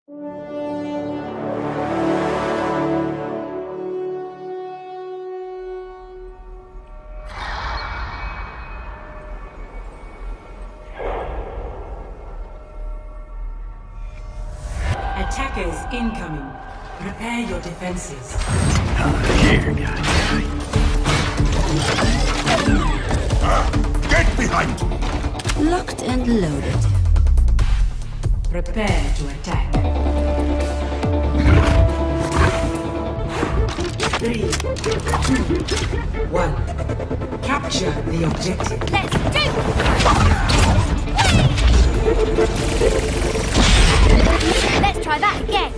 Attackers incoming. Prepare your defenses. Here, guys. Get behind! Locked and loaded. Prepare to attack. 3, 2, 1. Capture the objective. Let's do it! Let's try that again.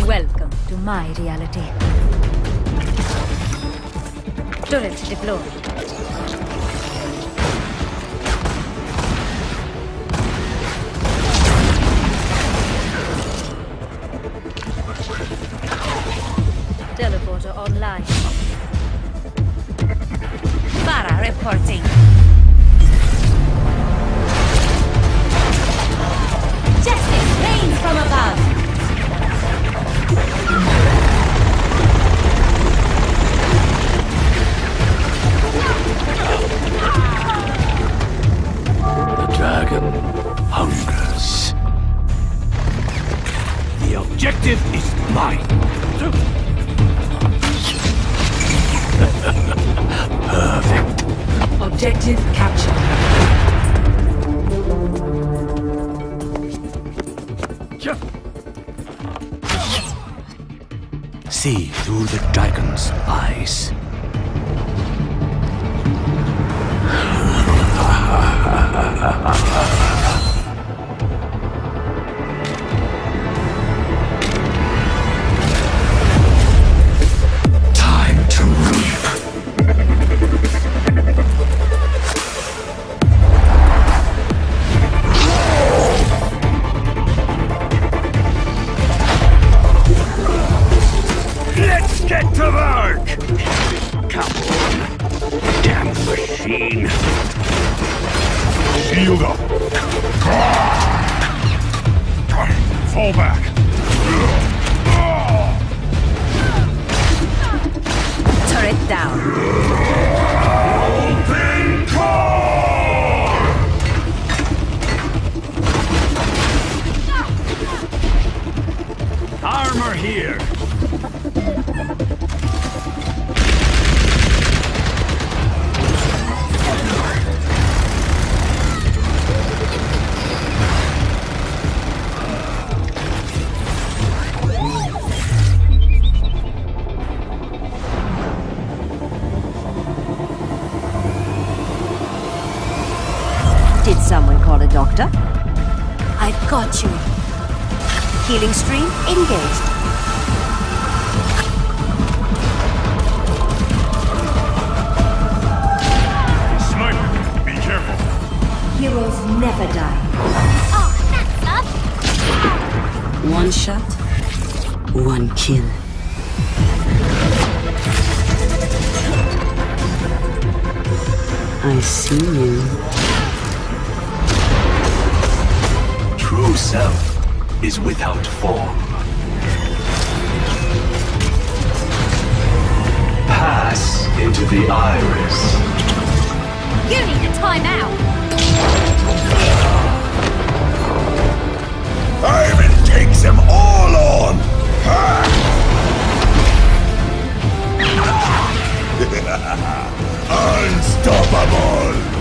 Welcome to my reality. Turret deployed. Teleporter online. Para reporting. Justice rains from above. The dragon hungers. The objective is mine. Perfect. Objective captured. See through the dragon's eyes. Time to reap. Let's get to work! Come on, damn machine! Shield up! Fall back! Turret down. Open call! Armor here! Did someone call a doctor? I've got you. Healing stream engaged. Sniper, be careful. Heroes never die. Oh, that's up. One shot, one kill. I see you. True self is without form. Pass into the iris. You need a timeout. Ivan takes them all on! Unstoppable!